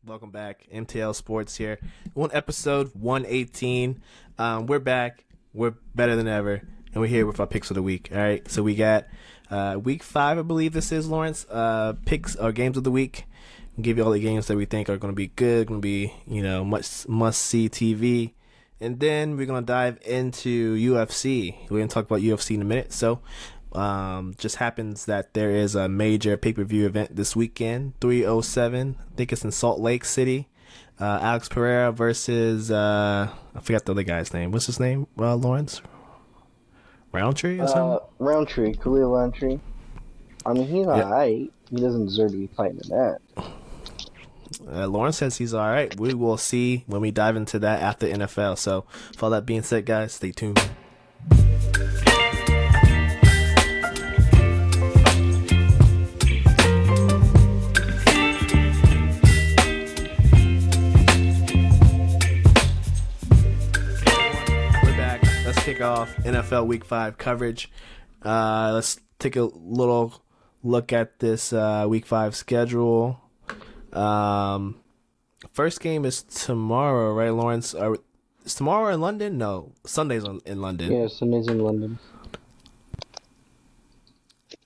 Welcome back. MTL Sports here. On episode 118. We're back. We're better than ever. And we're here with our picks of the week. All right. So we got week 5, I believe this is, Lawrence. Picks or games of the week. We'll give you all the games that we think are going to be good, going to be, much must-see TV. And then we're going to dive into UFC. We're going to talk about UFC in a minute. So just happens that there is a major pay-per-view event this weekend, 307. I think it's in Salt Lake City. Alex Pereira versus I forgot the other guy's name. What's his name? Lawrence Roundtree or something? Roundtree, Khalil Roundtree. I mean, he's alright. He doesn't deserve to be fighting in that. Lawrence says he's alright. We will see when we dive into that after NFL. So, for all that being said, guys, stay tuned. Kick off NFL Week 5 coverage. Let's take a little look at this Week 5 schedule. First game is tomorrow, right, Lawrence? Is tomorrow in London? No, Sunday's in London. Yeah, Sunday's in London.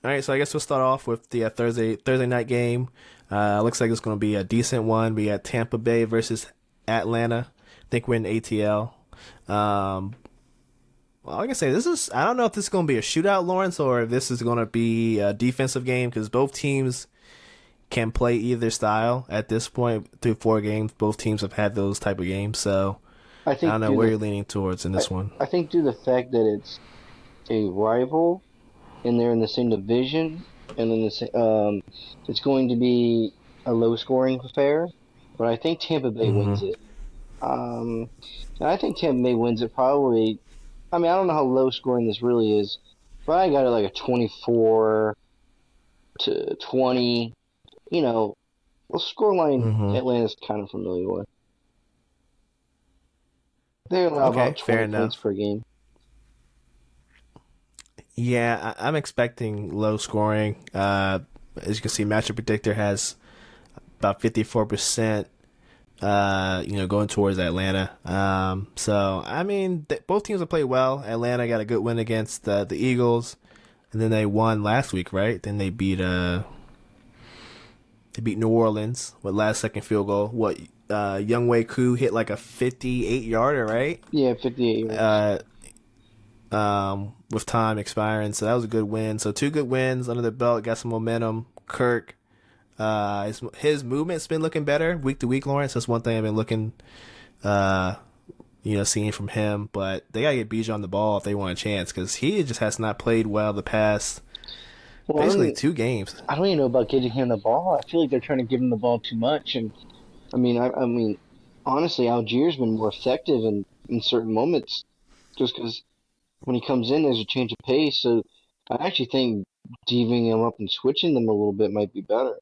All right, so I guess we'll start off with the Thursday night game. Looks like it's going to be a decent one. We got Tampa Bay versus Atlanta. I think we're in ATL. Well, like I say, I don't know if this is going to be a shootout, Lawrence, or if this is going to be a defensive game, because both teams can play either style at this point. Through 4 games, both teams have had those type of games, so I don't know where you're leaning towards in this one. I think due to the fact that it's a rival, and they're in the same division, and then it's going to be a low-scoring affair, but I think Tampa Bay wins it. And I think Tampa Bay wins it probably. I mean, I don't know how low scoring this really is, but I got it like a 24-20. A scoreline Atlanta's kind of familiar with. They allow about 20 points per game. Yeah, I'm expecting low scoring. As you can see, Matchup Predictor has about 54%. Going towards Atlanta. So, I mean, both teams have played well. Atlanta got a good win against the Eagles, and then they won last week, right? Then they beat New Orleans with last-second field goal. Younghoe Koo hit like a 58-yarder, right? Yeah, 58 yards. With time expiring, so that was a good win. So 2 good wins under the belt, got some momentum. Kirk. His movement's been looking better week to week, Lawrence. That's one thing I've been looking, seeing from him. But they gotta get Bijan the ball if they want a chance, because he just has not played well the past basically 2 games. I don't even know about getting him the ball. I feel like they're trying to give him the ball too much, and I mean, honestly, Algiers been more effective in certain moments, just because when he comes in, there's a change of pace. So I actually think divvying him up and switching them a little bit might be better.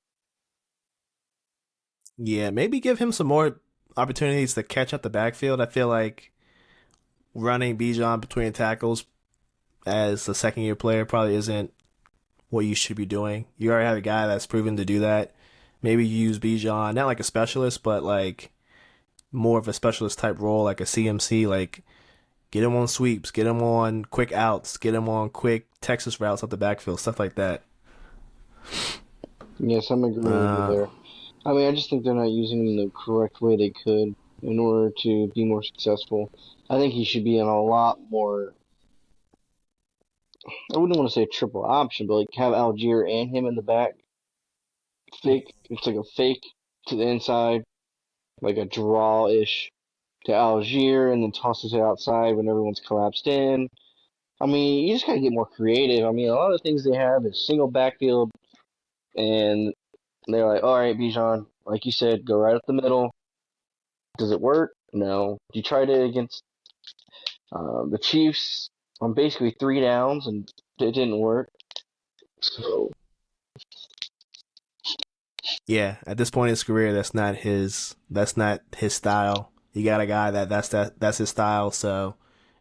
Yeah, maybe give him some more opportunities to catch up the backfield. I feel like running Bijan between tackles as a second-year player probably isn't what you should be doing. You already have a guy that's proven to do that. Maybe you use Bijan, not like a specialist, but like more of a specialist type role, like a CMC, like get him on sweeps, get him on quick outs, get him on quick Texas routes up the backfield, stuff like that. Yes, I'm agreeing with you there. I mean, I just think they're not using him the correct way they could in order to be more successful. I think he should be in a lot more. I wouldn't want to say triple option, but like have Algier and him in the back. Fake. It's like a fake to the inside, like a draw-ish to Algier, and then toss it outside when everyone's collapsed in. I mean, you just gotta get more creative. I mean, a lot of the things they have is single backfield, and they're like, all right, Bijan, like you said, go right up the middle. Does it work? No. You tried it against the Chiefs on basically 3 downs, and it didn't work. So, yeah, at this point in his career, that's not his style. You got a guy that's his style, so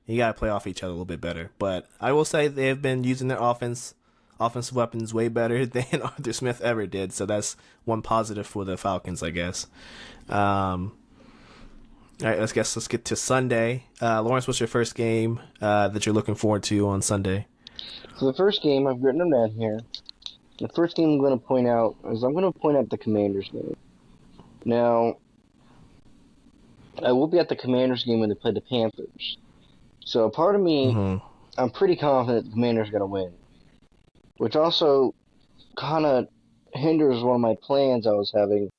you got to play off each other a little bit better. But I will say they've been using their offense offensive weapons way better than Arthur Smith ever did. So that's one positive for the Falcons, I guess. All right, let's get to Sunday. Lawrence, what's your first game that you're looking forward to on Sunday? So the first game, I've written them down here. The first game I'm going to point out is the Commanders game. Now, I will be at the Commanders game when they play the Panthers. So a part of me, I'm pretty confident the Commanders are going to win. Which also kind of hinders one of my plans I was having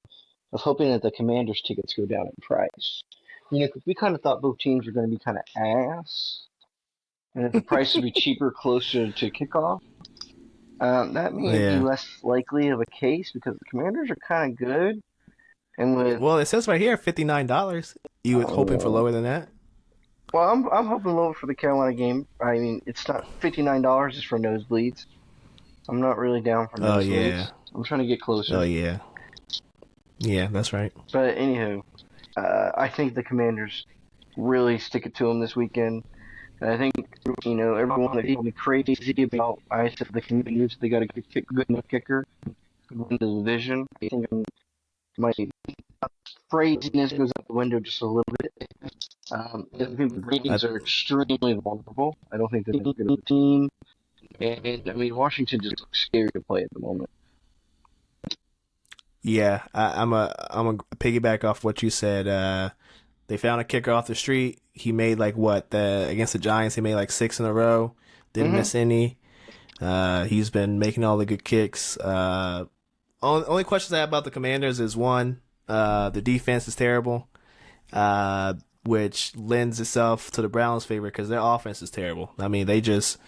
of hoping that the Commanders tickets go down in price. You know, 'cause we kind of thought both teams were going to be kind of ass, and that the price would be cheaper closer to kickoff. That may be less likely of a case because the Commanders are kind of good, and with Well, it says right here $59. You were hoping for lower than that? well, I'm hoping lower for the Carolina game. I mean, it's not $59 is for nosebleeds. I'm not really down for nosebleeds. Oh yeah. I'm trying to get closer. Oh yeah. Yeah, that's right. But anywho, I think the Commanders really stick it to them this weekend. And I think, you know, everyone that told me crazy about I said the Commanders, they got a good enough kicker to win the division. I think my craziness goes out the window just a little bit. I think the ratings are extremely vulnerable. I don't think they're a good of a team. And I mean, Washington just looks scary to play at the moment. Yeah, I'm a piggyback off what you said. They found a kicker off the street. He made against the Giants. He made like 6 in a row. Didn't miss any. He's been making all the good kicks. Only questions I have about the Commanders is one, the defense is terrible, which lends itself to the Browns' favor because their offense is terrible. I mean, they just,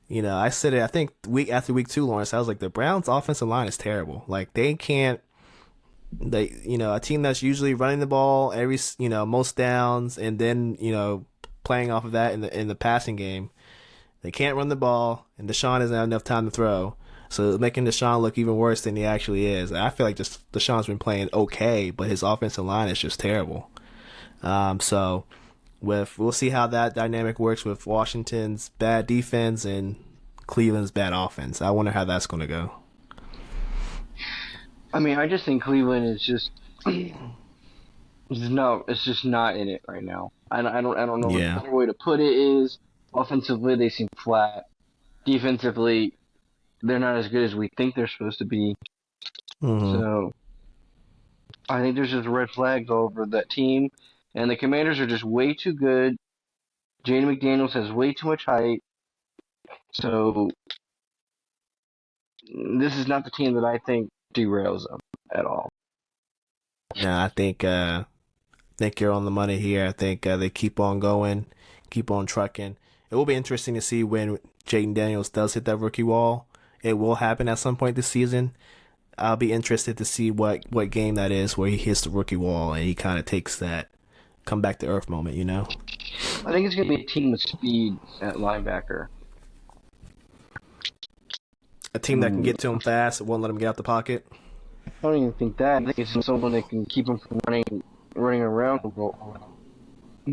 you know, I said it. I think week after week 2, Lawrence. I was like, the Browns' offensive line is terrible. Like they can't. A team that's usually running the ball most downs, and then playing off of that in the passing game, they can't run the ball, and Deshaun doesn't have enough time to throw, so making Deshaun look even worse than he actually is. I feel like just Deshaun's been playing okay, but his offensive line is just terrible. So we'll see how that dynamic works with Washington's bad defense and Cleveland's bad offense. I wonder how that's going to go. I mean, I just think Cleveland is just it's just not in it right now. I don't know what the better way to put it is. Offensively, they seem flat. Defensively, they're not as good as we think they're supposed to be. Mm-hmm. So, I think there's just red flags all over that team, and the Commanders are just way too good. Jaden McDaniels has way too much height. So, this is not the team that I think derails them at all. No, I think you're on the money here. I think they keep on going, keep on trucking. It will be interesting to see when Jaden Daniels does hit that rookie wall. It will happen at some point this season. I'll be interested to see what game that is where he hits the rookie wall and he kind of takes that come back to earth moment, you know? I think it's going to be a team with speed at linebacker. A team that can get to him fast and won't let him get out the pocket. I don't even think that. I think it's someone that can keep him from running around.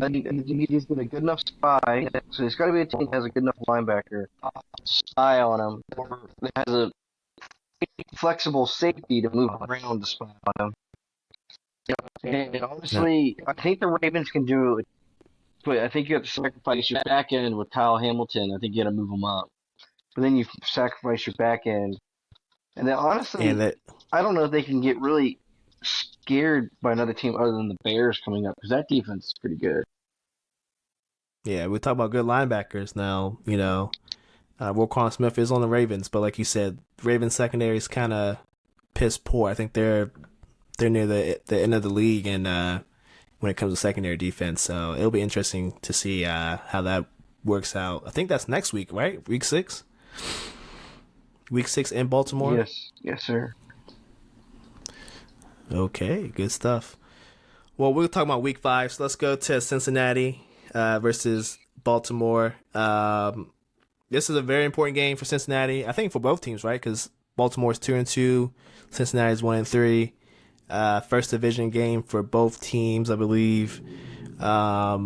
I think he's been a good enough spy. So it's got to be a team that has a good enough linebacker spy on him, or that has a flexible safety to move around the spy on him. And honestly, I think the Ravens can do it, but I think you have to sacrifice your back end with Kyle Hamilton. I think you got to move him up. But then you sacrifice your back end. And then honestly, I don't know if they can get really scared by another team other than the Bears coming up, because that defense is pretty good. Yeah, we talk about good linebackers now. Roquan Smith is on the Ravens, but like you said, Ravens secondary is kind of piss poor. I think they're near the end of the league, and when it comes to secondary defense, so it'll be interesting to see how that works out. I think that's next week, right? Week 6. Week 6 in Baltimore? Yes, sir. Okay, good stuff. Well, we'll talk about week 5, so let's go to Cincinnati versus Baltimore. This is a very important game for Cincinnati, I think for both teams, right? Because Baltimore's 2-2, Cincinnati's 1-3. First division game for both teams, I believe. I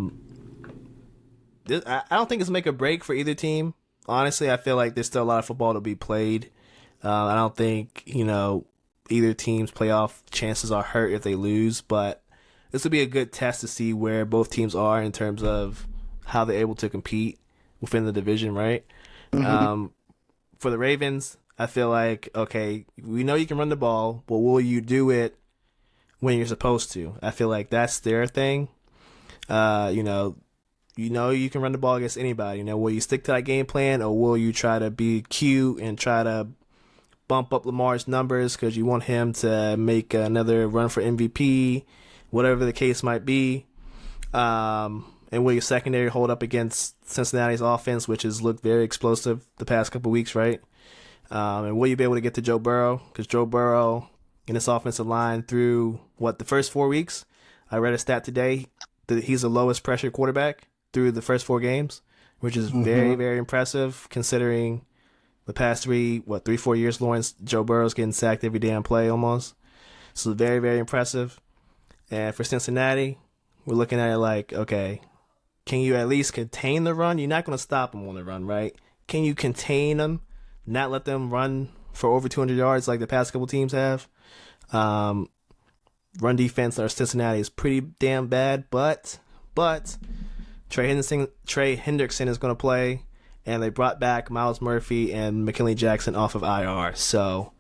don't think it's make or break for either team. honestly, I feel like there's still a lot of football to be played. I don't think, either team's playoff chances are hurt if they lose, but this will be a good test to see where both teams are in terms of how they're able to compete within the division, right? Hmm. For the Ravens, I feel like, okay, we know you can run the ball, but will you do it when you're supposed to? I feel like that's their thing. You can run the ball against anybody. Will you stick to that game plan, or will you try to be cute and try to bump up Lamar's numbers because you want him to make another run for MVP, whatever the case might be? And will your secondary hold up against Cincinnati's offense, which has looked very explosive the past couple weeks, right? And will you be able to get to Joe Burrow? Because Joe Burrow in this offensive line through, the first 4 weeks? I read a stat today that he's the lowest pressure quarterback through the first 4 games, which is very, Hmm. very impressive considering the past 3-4 years, Lawrence, Joe Burrow's getting sacked every damn play almost. So very, very impressive. And for Cincinnati, we're looking at it like, okay, can you at least contain the run? You're not going to stop them on the run, right? Can you contain them, not let them run for over 200 yards like the past couple teams have? Um, Run defense for Cincinnati is pretty damn bad, but Trey Hendrickson is going to play, and they brought back Miles Murphy and McKinley Jackson off of IR. So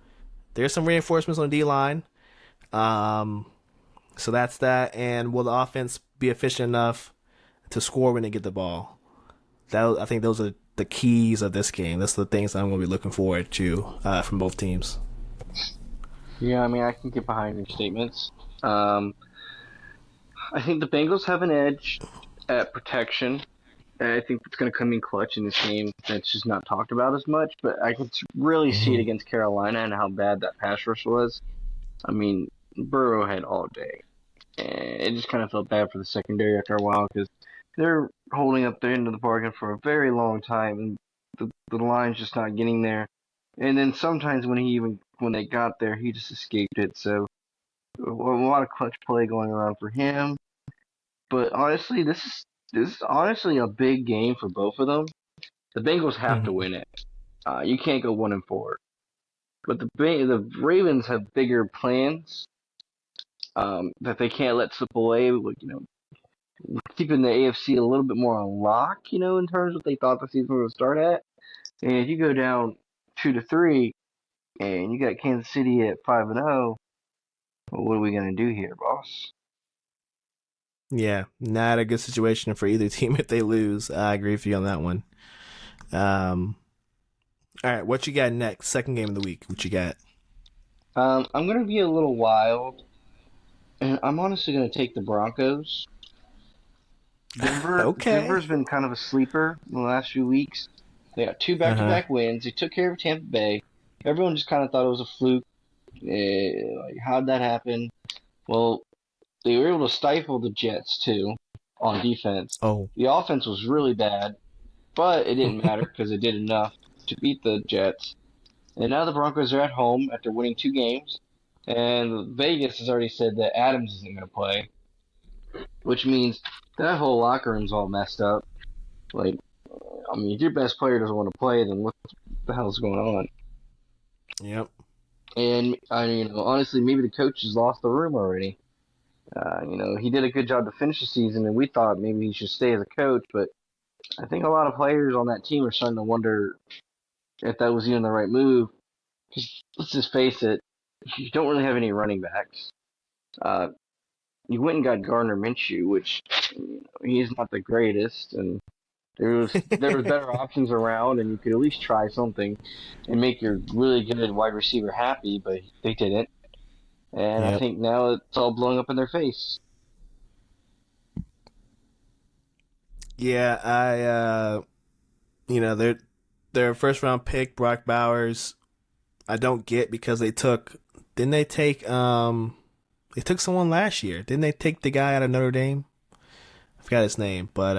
there's some reinforcements on the D line. Um, so that's that. And will the offense be efficient enough to score when they get the ball? I think those are the keys of this game. That's the things I'm going to be looking forward to from both teams. Yeah, I mean, I can get behind your statements. Um, I think the Bengals have an edge at protection. I think it's going to come in clutch in this game. That's just not talked about as much, but I could really see it Mm-hmm. against Carolina and how bad that pass rush was. I mean, Burrow had all day, and it just kind of felt bad for the secondary after a while because they're holding up their end of the bargain for a very long time, and the line's just not getting there. And then sometimes when they got there, he just escaped it. So a lot of clutch play going around for him. But honestly, this is honestly a big game for both of them. The Bengals have to Mm-hmm. win it. You can't go 1-4. But the Ravens have bigger plans that they can't let slip away. Like, keeping the AFC a little bit more on lock. In terms of what they thought the season would start at. And if you go down 2-3, and you got Kansas City at 5-0, well, what are we gonna do here, boss? Yeah, not a good situation for either team if they lose. I agree with you on that one. Um, all right, what you got next? Second game of the week. What you got? I'm gonna be a little wild, and I'm honestly gonna take the Broncos. Okay. Denver's been kind of a sleeper in the last few weeks. They got two Uh huh. back-to-back wins. They took care of Tampa Bay. Everyone just kind of thought it was a fluke. Like, how'd that happen? Well, they were able to stifle the Jets too on defense. Oh. The offense was really bad, but it didn't matter because they did enough to beat the Jets. And now the Broncos are at home after winning 2 games, and Vegas has already said that Adams isn't going to play, which means that whole locker room's all messed up. Like, I mean, if your best player doesn't want to play, then what the hell's going on? Yep. And honestly, maybe the coach has lost the room already. He did a good job to finish the season, and we thought maybe he should stay as a coach. But I think a lot of players on that team are starting to wonder if that was even the right move. Because let's just face it, you don't really have any running backs. Uh, you went and got Gardner Minshew, which he's not the greatest, and there was better options around, and you could at least try something and make your really good wide receiver happy, but they didn't. And I Yep. think now it's all blowing up in their face. Yeah, their first round pick, Brock Bowers, I don't get because didn't they took someone last year. Didn't they take the guy out of Notre Dame? I forgot his name, but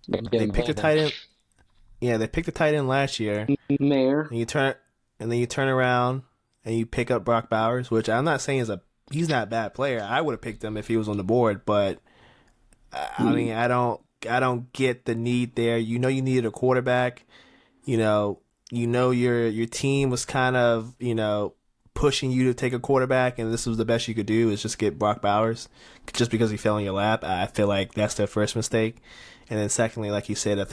they Damn picked a Hamlin. tight end. Yeah, they picked a tight end last year, Mayor. and then you turn around and you pick up Brock Bowers, which I'm not saying he's not a bad player. I would have picked him if he was on the board, but I mean, I don't get the need there. You needed a quarterback. you know, your team was kind of, pushing you to take a quarterback, and this was the best you could do is just get Brock Bowers, just because he fell in your lap. I feel like that's their first mistake, and then secondly, like you said, I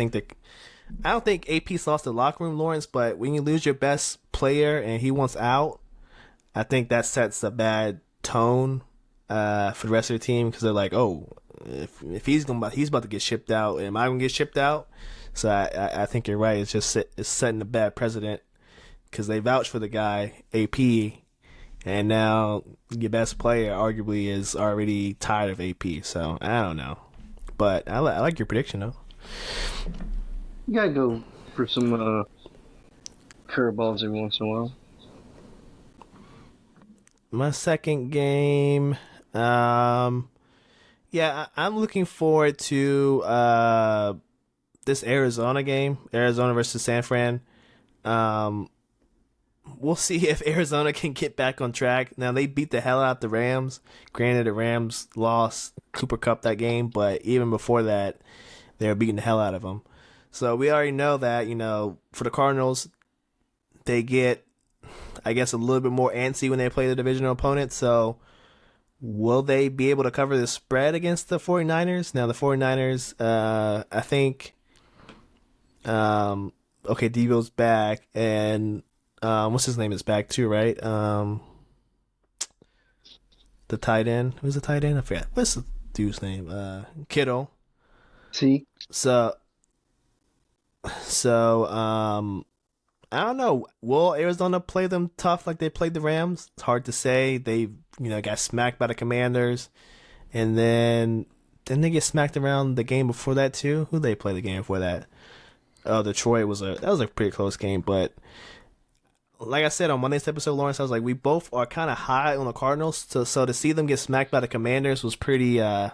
don't think AP's lost the locker room, Lawrence, but when you lose your best player and he wants out, I think that sets a bad tone for the rest of the team because they're like, oh, if he's about to get shipped out, am I gonna get shipped out? So I think you're right. It's setting a bad precedent because they vouched for the guy AP, and now your best player arguably is already tired of AP. So I don't know, but I like your prediction though. You gotta go for some curveballs every once in a while. My second game, yeah, I'm looking forward to this Arizona game, Arizona versus San Fran. Um, we'll see if Arizona can get back on track. Now they beat the hell out the Rams. Granted, the Rams lost Cooper Cup that game, but even before that, they were beating the hell out of them. So we already know that for the Cardinals, they get, I guess, a little bit more antsy when they play the divisional opponent. So will they be able to cover the spread against the 49ers? Now the 49ers, I think, okay, Debo's back, and what's his name is back too, right? The tight end. Who's the tight end? I forgot. What's the dude's name? Kittle. See, So, so, I don't know. Will Arizona play them tough like they played the Rams? It's hard to say. They, got smacked by the Commanders, and then didn't they get smacked around the game before that too? Who they play the game before that? Oh, Detroit was a pretty close game. But like I said on Monday's episode, Lawrence, I was like, we both are kind of high on the Cardinals. So to see them get smacked by the Commanders was pretty it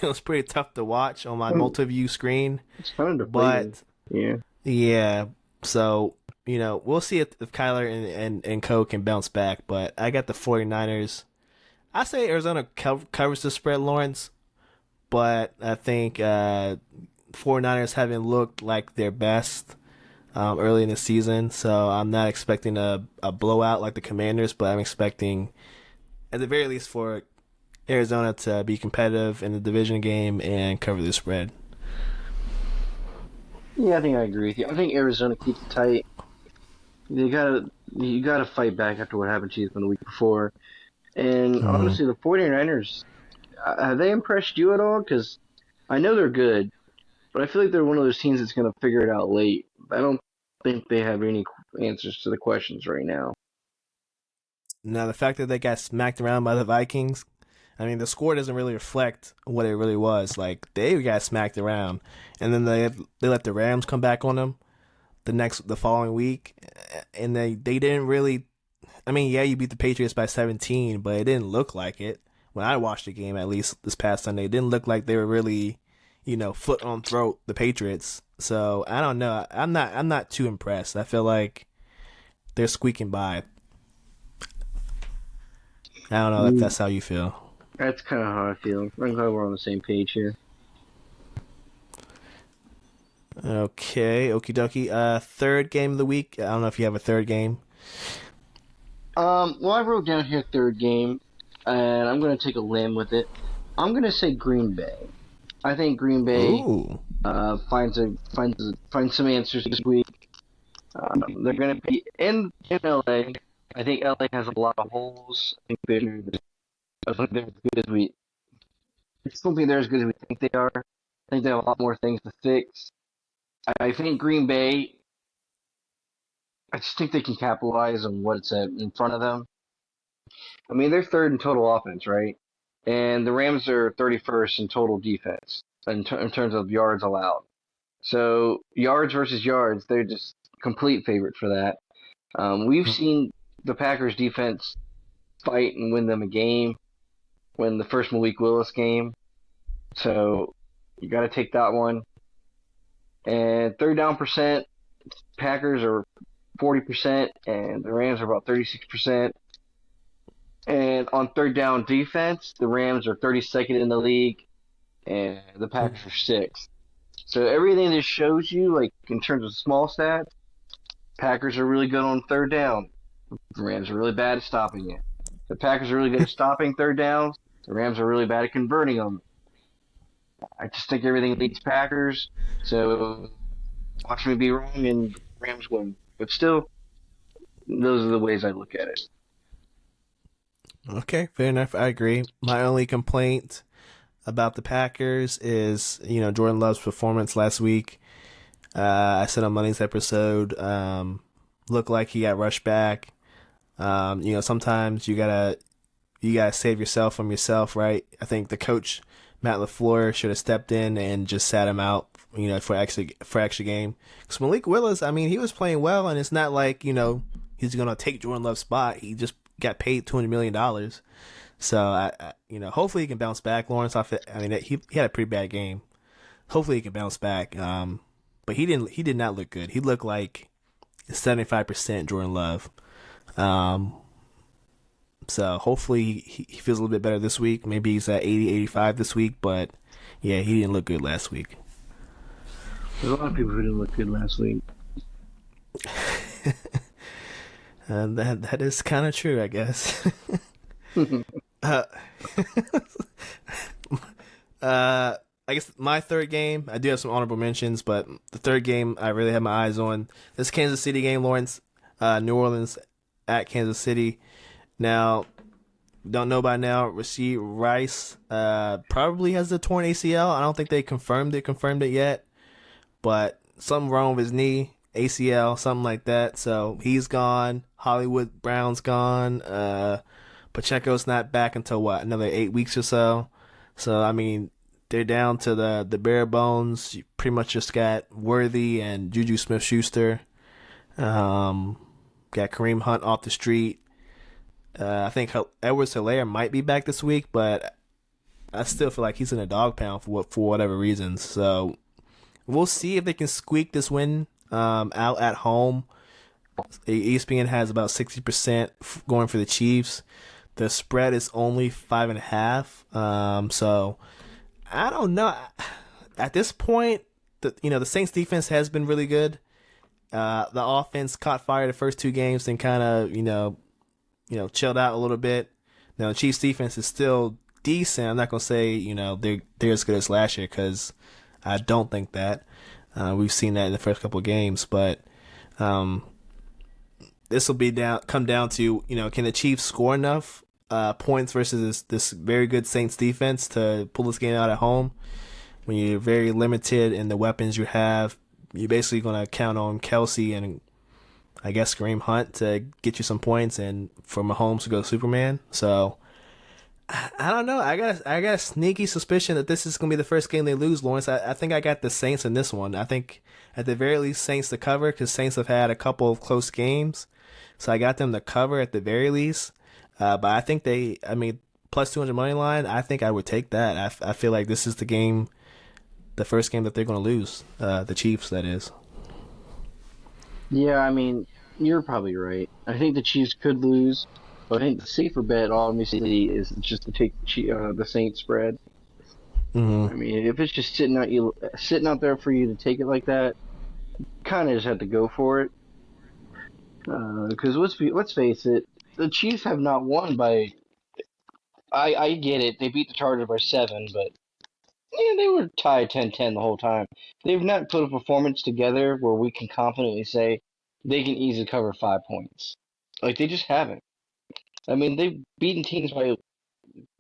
was pretty tough to watch on my multi-view screen. it's kind of deflating. But Yeah. yeah, so we'll see if Kyler and Co can bounce back. But I got the 49ers. I say Arizona covers the spread, Lawrence, but I think 49ers haven't looked like their best early in the season, so I'm not expecting a blowout like the Commanders, but I'm expecting, at the very least, for Arizona to be competitive in the division game and cover the spread. Yeah, I think I agree with you. I think Arizona keeps it tight. You gotta fight back after what happened to you from the week before. And Mm. honestly, the 49ers, have they impressed you at all? Because I know they're good, but I feel like they're one of those teams that's going to figure it out late. I don't think they have any answers to the questions right now. Now, the fact that they got smacked around by the Vikings, I mean, the score doesn't really reflect what it really was. Like, they got smacked around, and then they let the Rams come back on them the following week, and they didn't really. I mean, yeah, you beat the Patriots by 17, but it didn't look like it. When I watched the game, at least this past Sunday, it didn't look like they were really, foot on throat the Patriots. So I don't know. I'm not too impressed. I feel like they're squeaking by. I don't know if Mm, that's how you feel. That's kind of how I feel. I'm glad we're on the same page here. Okay, okie dokie. Third game of the week. I don't know if you have a third game. Well, I wrote down here third game, and I'm going to take a limb with it. I'm going to say Green Bay. I think Green Bay Ooh. finds some answers this week. They're going to be in LA. I think LA has a lot of holes. I think they're as good as we. I just don't think they're as good as we think they are. I think they have a lot more things to fix. I think Green Bay. I just think they can capitalize on what's in front of them. I mean, they're third in total offense, right? And the Rams are 31st in total defense in terms of yards allowed. So yards versus yards, they're just complete favorite for that. We've seen the Packers defense fight and win them a game, win the first Malik Willis game. So you got to take that one. And third down percent, Packers are 40%, and the Rams are about 36%. And on third down defense, the Rams are 32nd in the league, and the Packers are 6th. So everything this shows you, like in terms of small stats, Packers are really good on third down. The Rams are really bad at stopping it. The Packers are really good at stopping third downs. The Rams are really bad at converting them. I just think everything leads Packers. So watch me be wrong and Rams win. But still, those are the ways I look at it. Okay, fair enough. I agree. My only complaint about the Packers is, Jordan Love's performance last week. I said on Monday's episode, looked like he got rushed back. Sometimes you gotta save yourself from yourself, right? I think the coach Matt LaFleur should have stepped in and just sat him out, for extra game. Because Malik Willis, I mean, he was playing well, and it's not like he's gonna take Jordan Love's spot. He just got paid $200 million, so hopefully he can bounce back. Lawrence, I mean, he had a pretty bad game. Hopefully he can bounce back. But he didn't. He did not look good. He looked like 75% Jordan Love. So hopefully he feels a little bit better this week. Maybe he's at 80, 85 this week. But yeah, he didn't look good last week. There's a lot of people who didn't look good last week. And that is kind of true, I guess. I guess my third game, I do have some honorable mentions, but the third game I really have my eyes on this Kansas City game, Lawrence, New Orleans at Kansas City. Now, don't know by now, Rashee Rice probably has the torn ACL. I don't think they confirmed it yet, but something wrong with his knee, ACL, something like that. So he's gone. Hollywood Brown's gone. Pacheco's not back until what, another 8 weeks or so. So I mean, they're down to the bare bones. You pretty much just got Worthy and Juju Smith-Schuster. Got Kareem Hunt off the street. I think Edwards-Helaire might be back this week, but I still feel like he's in a dog pound for whatever reasons. So we'll see if they can squeak this win out at home. ESPN has about 60% going for the Chiefs. The spread is only 5.5. So I don't know. At this point, the Saints defense has been really good. The offense caught fire the first two games, then kind of chilled out a little bit. Now the Chiefs defense is still decent. I'm not gonna say they're as good as last year, because I don't think that. We've seen that in the first couple of games, but this will come down to can the Chiefs score enough points versus this very good Saints defense to pull this game out at home. When you're very limited in the weapons you have, you're basically going to count on Kelsey and I guess Kareem Hunt to get you some points, and for Mahomes to go Superman. So I don't know. I got a sneaky suspicion that this is going to be the first game they lose, Lawrence. I think I got the Saints in this one. I think at the very least Saints to cover, because Saints have had a couple of close games. So I got them to cover at the very least. But I think plus 200 money line, I think I would take that. I feel like this is the first game that they're going to lose. The Chiefs, that is. Yeah, I mean, you're probably right. I think the Chiefs could lose, but I think the safer bet, obviously, is just to take the Saints spread. Mm-hmm. I mean, if it's just sitting out there for you to take it like that, kind of just have to go for it. Because let's face it, the Chiefs have not won by. I get it. They beat the Chargers by 7, but they were tied 10-10 the whole time. They've not put a performance together where we can confidently say they can easily cover 5 points. Like, they just haven't. I mean, they've beaten teams by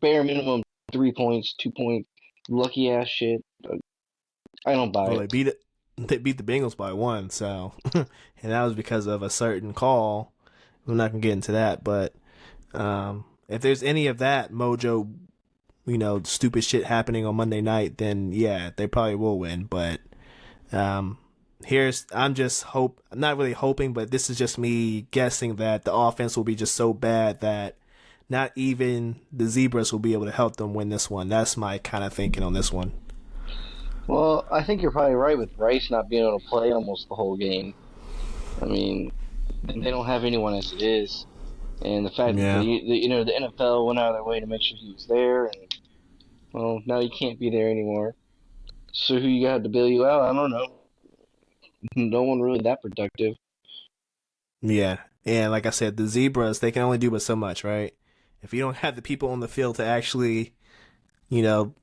bare minimum 3 points, 2 points, lucky ass shit. I don't buy it. They beat the Bengals by 1, so and that was because of a certain call. We're not gonna get into that, but if there's any of that mojo, stupid shit happening on Monday night, then yeah, they probably will win. But I'm just not really hoping, but this is just me guessing that the offense will be just so bad that not even the Zebras will be able to help them win this one. That's my kind of thinking on this one. Well, I think you're probably right with Rice not being able to play almost the whole game. I mean, they don't have anyone as it is, and the fact that the NFL went out of their way to make sure he was there, and well, now he can't be there anymore. So who you got to bail you out? I don't know. No one really that productive. Yeah. And like I said, the Zebras, they can only do but so much, right? If you don't have the people on the field to actually, you know,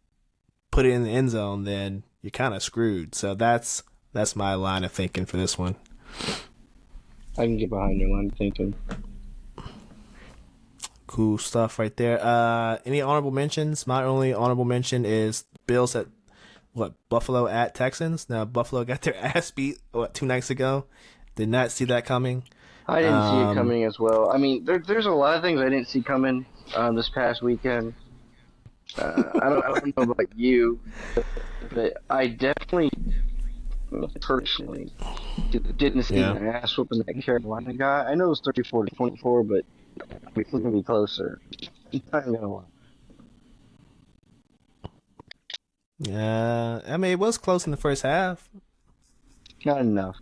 put it in the end zone, then you're kind of screwed. So that's my line of thinking for this one. I can get behind your line of thinking. Cool stuff right there. Any honorable mentions? My only honorable mention is Bills at Buffalo at Texans. Now Buffalo got their ass beat 2 nights ago. Did not see that coming. I didn't see it Um, coming as well. I mean, there's a lot of things I didn't see coming this past weekend. I don't know about you, but I definitely personally didn't see yeah. the ass whooping that Carolina guy. I know it was 34-24, but we could be closer. Not gonna lie. Yeah, I mean it was close in the first half. Not enough.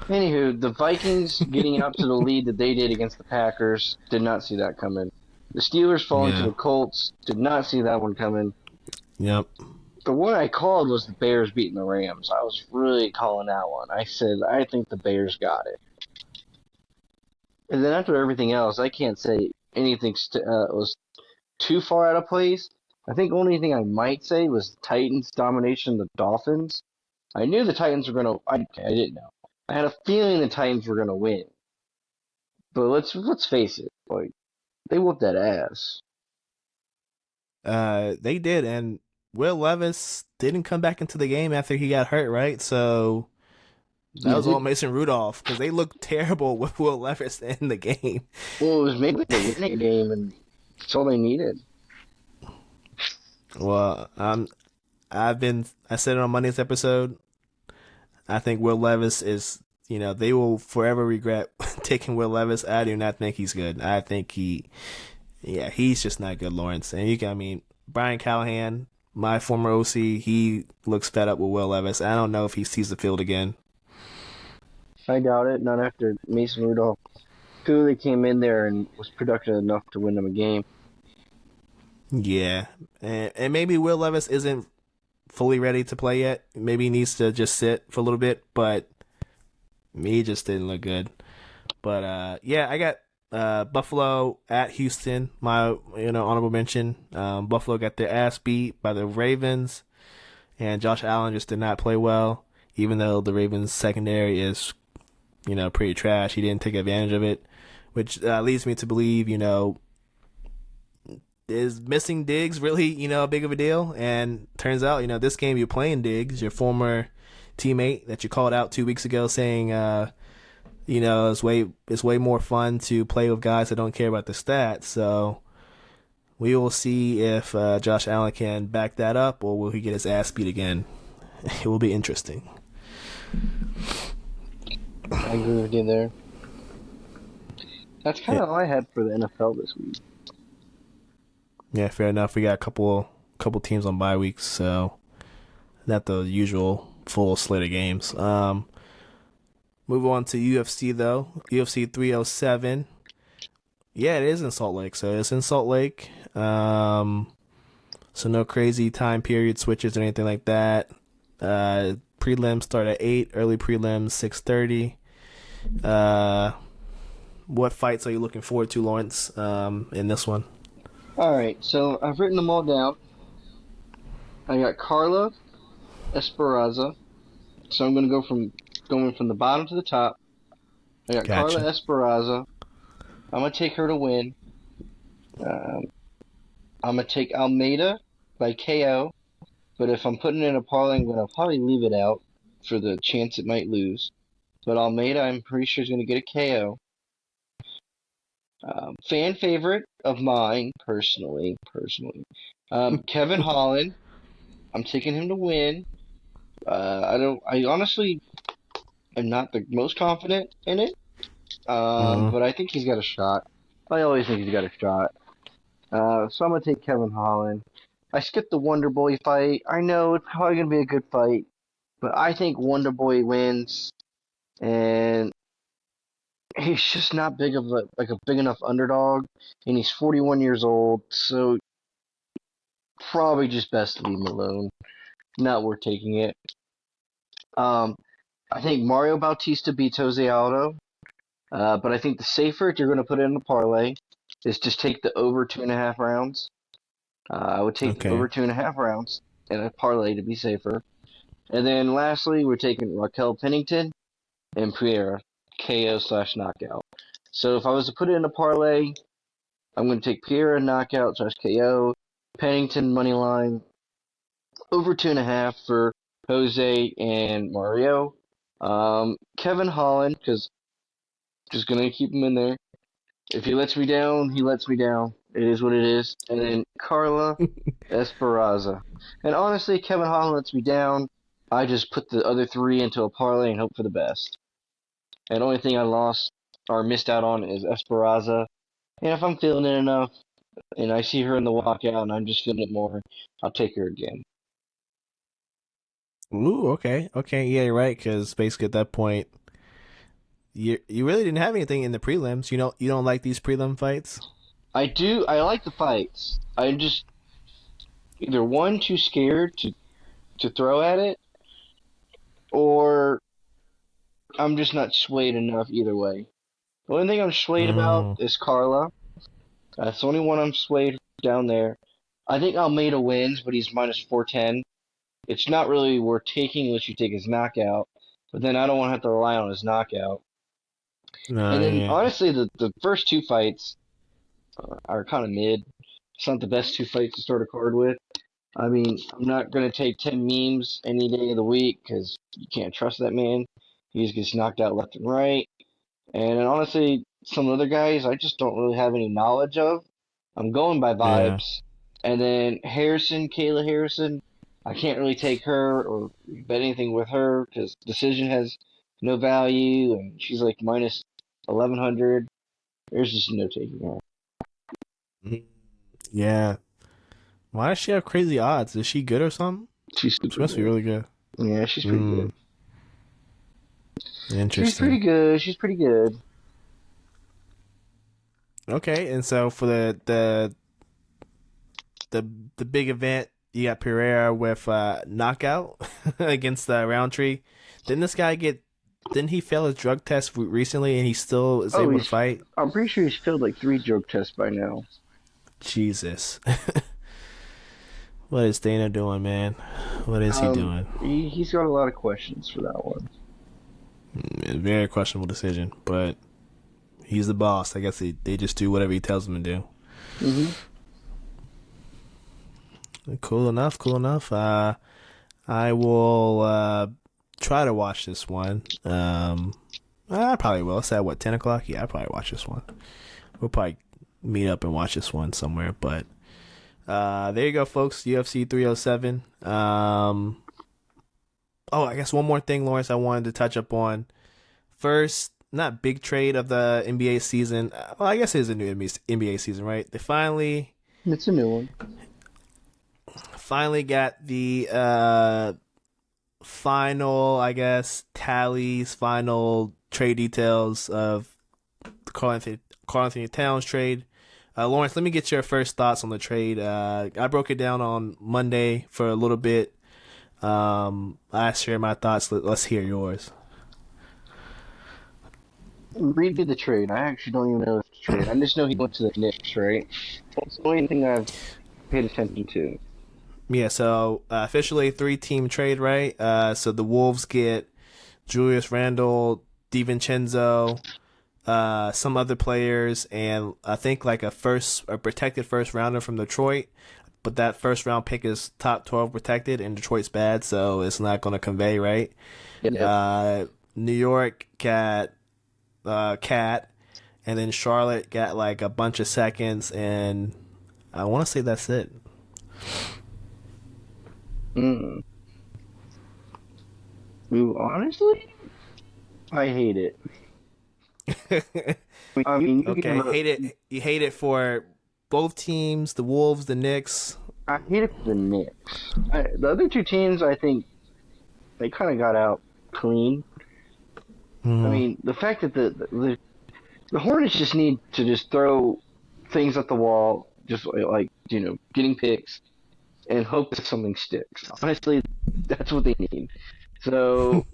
Anywho, the Vikings getting out to the lead that they did against the Packers, did not see that coming. The Steelers falling to Yeah. the Colts, did not see that one coming. Yep. The one I called was the Bears beating the Rams. I was really calling that one. I said, I think the Bears got it. And then after everything else, I can't say anything was too far out of place. I think only thing I might say was Titans' domination of the Dolphins. I knew the Titans were gonna. I didn't know. I had a feeling the Titans were gonna win. But let's face it, like they whooped that ass. They did, and Will Levis didn't come back into the game after he got hurt, right? So that Yeah, was all Mason Rudolph because they looked terrible with Will Levis in the game. well, it was maybe the winning game, and that's all they needed. Well, I said it on Monday's episode. I think Will Levis is, they will forever regret taking Will Levis. I do not think he's good. I think he's just not good, Lawrence. And I mean, Brian Callahan, my former OC, he looks fed up with Will Levis. I don't know if he sees the field again. I doubt it. Not after Mason Rudolph clearly came in there and was productive enough to win them a game. Yeah, and maybe Will Levis isn't fully ready to play yet. Maybe he needs to just sit for a little bit, but he just didn't look good. But yeah, I got Buffalo at Houston. My honorable mention. Buffalo got their ass beat by the Ravens, and Josh Allen just did not play well. Even though the Ravens secondary is pretty trash, he didn't take advantage of it, which leads me to believe is missing Diggs really big of a deal? And turns out this game you're playing Diggs, your former teammate that you called out 2 weeks ago, saying it's way more fun to play with guys that don't care about the stats. So we will see if Josh Allen can back that up, or will he get his ass beat again? It will be interesting. I agree with you there. That's kind Yeah, of all I had for the NFL this week. yeah, fair enough. We got a couple teams on bye weeks, so not the usual full slate of games. Move on to UFC though. UFC 307. Yeah, it is in Salt Lake. So it's in Salt Lake. So no crazy time period switches or anything like that. Prelims start at 8. Early prelims 6:30. What fights are you looking forward to, Lawrence? In this one? All right, so I've written them all down. I got Carla Esperanza. So I'm going from the bottom to the top. I got Carla Gotcha. Esperanza. I'm gonna take her to win. Um, I'm gonna take Almeida by KO. But if I'm putting in a parlay, I'm gonna probably leave it out for the chance it might lose. But Almeida, I'm pretty sure is gonna get a KO. Fan favorite of mine, personally. Kevin Holland. I'm taking him to win. I honestly am not the most confident in it. Mm-hmm. But I think he's got a shot. I always think he's got a shot. So I'm gonna take Kevin Holland. I skipped the Wonder Boy fight. I know it's probably gonna be a good fight, but I think Wonder Boy wins, and he's just not big of a big enough underdog, and he's 41 years old, so probably just best to leave him alone. Not worth taking it. Um, I think Mario Bautista beats Jose Aldo. But I think the safer, if you're going to put it in a parlay, is just take the over 2.5 rounds. I would take the Okay. over 2.5 rounds in a parlay to be safer. And then lastly, we're taking Raquel Pennington and Pierre KO/knockout. So if I was to put it in a parlay, I'm going to take Pierre knockout/KO, Pennington money line, over 2.5 for Jose and Mario. Kevin Holland, because just going to keep him in there. If he lets me down, he lets me down. It is what it is. And then Carla Esperanza. And honestly, Kevin Holland lets me down. I just put the other three into a parlay and hope for the best. And the only thing I lost or missed out on is Esperanza. And if I'm feeling it enough and I see her in the walkout and I'm just feeling it more, I'll take her again. Ooh, okay. Okay, yeah, you're right, because basically at that point, you really didn't have anything in the prelims. You don't like these prelim fights? I do. I like the fights. I'm just either one too scared to throw at it, or I'm just not swayed enough either way. The only thing I'm swayed about Mm, is Carla. That's the only one I'm swayed down there. I think Almeida wins, but he's minus 410. It's not really worth taking unless you take his knockout. But then I don't want to have to rely on his knockout. And no, then yeah. honestly, the first two fights are kind of mid. It's not the best two fights to start a card with. I mean, I'm not going to take 10 memes any day of the week because you can't trust that man. He just gets knocked out left and right. And honestly, some other guys I just don't really have any knowledge of. I'm going by Yeah. vibes. And then Harrison, Kayla Harrison, I can't really take her or bet anything with her because decision has no value and she's like minus 1100. There's just no taking her. Mm, yeah. Why does she have crazy odds? Is she good or something? She's She super must be good. really good. Yeah, she's pretty good. Mm, She's pretty interesting. good. She's pretty good. Okay, and so for the the big event, you got Pereira with knockout against Roundtree. Didn't this guy get? Didn't he fail his drug test recently, and he still is Oh, able to he's. fight? I'm pretty sure he's failed like 3 drug tests by now. Jesus, what is Dana doing, man? What is he doing? He's got a lot of questions for that one. Very questionable decision, but he's the boss. I guess they just do whatever he tells them to do. Hmm. Cool enough. Cool enough. I will try to watch this one. I probably will. It's at what, 10 o'clock? Yeah, I'll probably watch this one. We'll probably meet up and watch this one somewhere. But there you go, folks. UFC 307. I guess one more thing, Lawrence, I wanted to touch up on. First, not big trade of the NBA season. Well, I guess it is a new NBA season, right? They It's a new one. finally got the final, I guess, tallies, final trade details of the Karl Anthony Towns trade. Lawrence, let me get your first thoughts on the trade. I broke it down on Monday for a little bit. I share my thoughts. Let's hear yours. Read me the trade. I actually don't even know if it's a trade. I just know he went to the Knicks, right? That's the only thing I've paid attention to. Yeah, so officially 3-team trade, right? So the Wolves get Julius Randle, DiVincenzo, some other players, and I think like a protected first rounder from Detroit. But that first round pick is top 12 protected, and Detroit's bad, so it's not going to convey, right? Yep. New York got Cat, and then Charlotte got like a bunch of seconds, and I want to say that's it. Mm. Ooh, honestly, I hate it. I mean, you can Okay, have a, hate it. You hate it for both teams, the Wolves, the Knicks. I hate it for the Knicks. The other two teams, I think, they kind of got out clean. I Mm, mean, the fact that the Hornets just need to just throw things at the wall, just like getting picks, and hope that something sticks. Honestly, that's what they need. So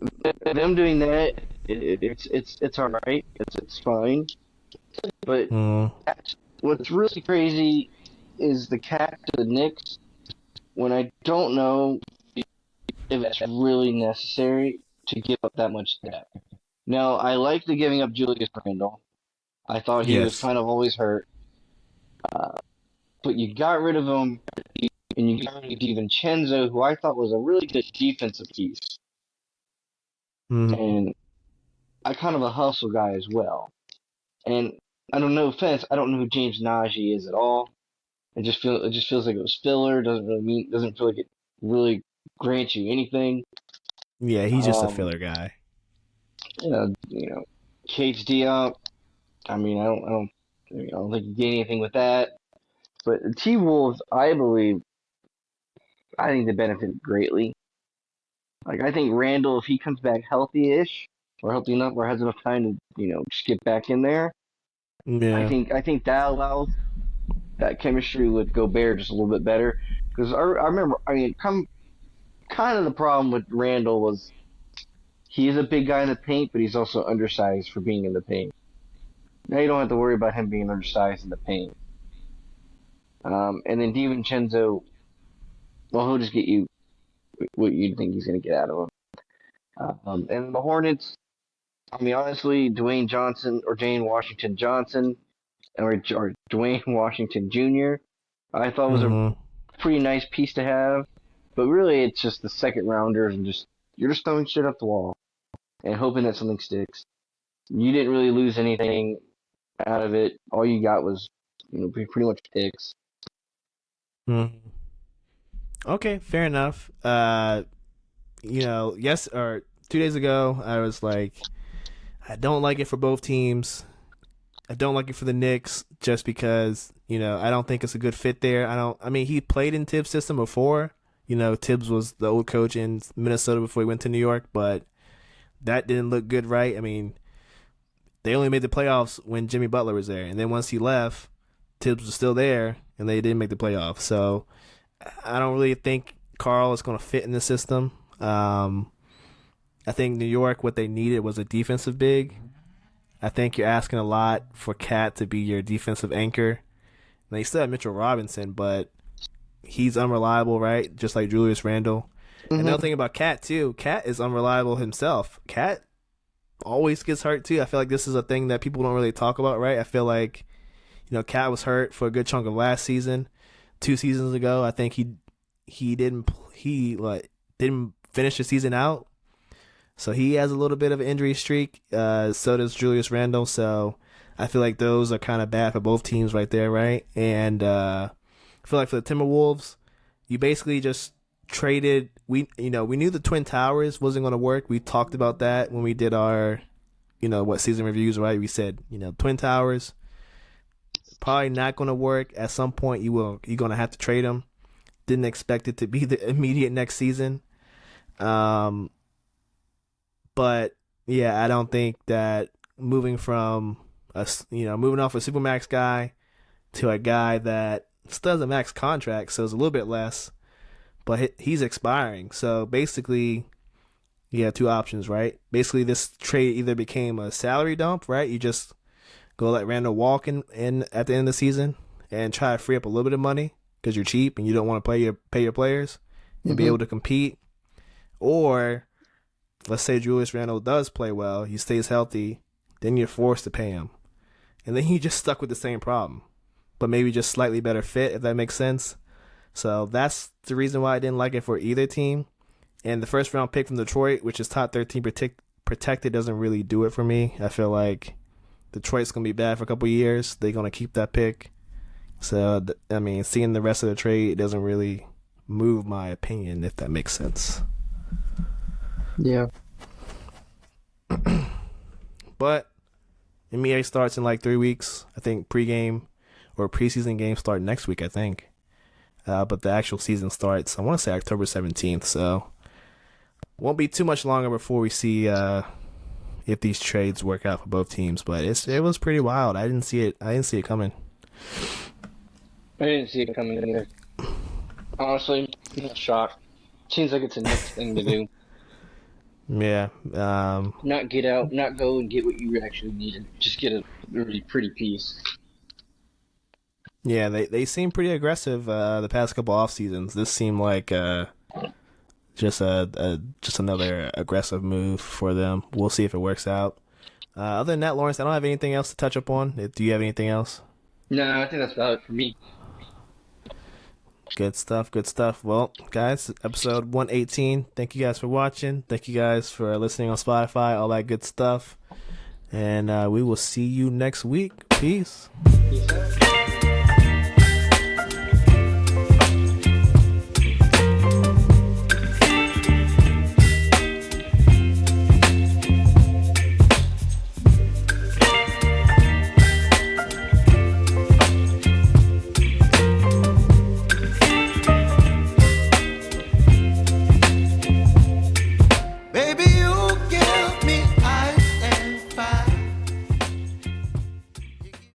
them doing that, it's all right. It's fine. But Mm, what's really crazy is the cat to the Knicks when I don't know if it's really necessary to give up that much depth. Now, I like the giving up Julius Randle. I thought he was yes. kind of always hurt, but you got rid of him and you got rid of DiVincenzo, who I thought was a really good defensive piece, Mm, and I kind of a hustle guy as well. And I don't know offense, I don't know who James Najee is at all. It just feels like it was filler. Doesn't feel like it really grants you anything. yeah, he's just a Um, filler guy. you know, Cage Diop. I mean, I don't think you gain anything with that. But the T Wolves, I think they benefit greatly. Like I think Randall, if he comes back healthy-ish or healthy enough, or has enough time to, just get back in there, Yeah. I think that allows that chemistry with Gobert just a little bit better. Because I remember, I mean, kind of the problem with Randall was he is a big guy in the paint, but he's also undersized for being in the paint. Now you don't have to worry about him being undersized in the paint. And then DiVincenzo, well, he'll just get you what you think he's going to get out of him. And the Hornets, I mean, honestly, Dwayne Johnson or Jane Washington Johnson or Dwayne Washington Jr., I thought was a Mm-hmm. pretty nice piece to have. But really, it's just the second rounders and you're just throwing shit up the wall and hoping that something sticks. You didn't really lose anything out of it. All you got was, pretty much picks. Mm-hmm. Okay, fair enough. Yes or 2 days ago, I was like, I don't like it for both teams. I don't like it for the Knicks just because, I don't think it's a good fit there. I mean, he played in Tibbs' system before. Tibbs was the old coach in Minnesota before he went to New York, but that didn't look good, right? I mean, they only made the playoffs when Jimmy Butler was there. And then once he left, Tibbs was still there and they didn't make the playoffs. So I don't really think Carl is going to fit in the system. I think New York, what they needed was a defensive big. I think you're asking a lot for Cat to be your defensive anchor. Now, you still have Mitchell Robinson, but he's unreliable, right? Just like Julius Randle. Another Mm-hmm. thing about Cat, too, Cat is unreliable himself. Cat always gets hurt, too. I feel like this is a thing that people don't really talk about, right? I feel like, Cat was hurt for a good chunk of last season. 2 seasons ago, I think he didn't finish the season out. So he has a little bit of an injury streak. So does Julius Randle. So I feel like those are kind of bad for both teams right there, right? And I feel like for the Timberwolves, you basically just traded. We knew the Twin Towers wasn't going to work. We talked about that when we did our what season reviews, right? We said Twin Towers probably not going to work. At some point, you're going to have to trade them. Didn't expect it to be the immediate next season. Um, But yeah, I don't think that moving from moving off a supermax guy to a guy that still has a max contract, so it's a little bit less, but he's expiring. So basically, you have two options, right? Basically, this trade either became a salary dump, right? You just go let Randall walk in at the end of the season and try to free up a little bit of money because you're cheap and you don't want to pay your players and be Mm-hmm. able to compete, or let's say Julius Randle does play well, he stays healthy, then you're forced to pay him. And then you just stuck with the same problem, but maybe just slightly better fit, if that makes sense. So that's the reason why I didn't like it for either team. And the first round pick from Detroit, which is top 13 protected, doesn't really do it for me. I feel like Detroit's going to be bad for a couple years. They're going to keep that pick. So, I mean, seeing the rest of the trade doesn't really move my opinion, if that makes sense. Yeah. But NBA starts in like 3 weeks. I think pregame or preseason games start next week, I think. But the actual season starts, I want to say October 17th. So won't be too much longer before we see if these trades work out for both teams. But it was pretty wild. I didn't see it coming. I didn't see it coming either. Honestly, I'm not shocked. Seems like it's a Knicks thing to do. Yeah. Not get out, not go and get what you actually needed. Just get a really pretty piece. Yeah, they seem pretty aggressive the past couple off seasons. This seemed like just another aggressive move for them. We'll see if it works out. Other than that, Lawrence, I don't have anything else to touch up on. Do you have anything else? No, I think that's about it for me. Good stuff. Good stuff. Well, guys, episode 118. Thank you guys for watching. Thank you guys for listening on Spotify. All that good stuff. And we will see you next week. Peace. Peace out.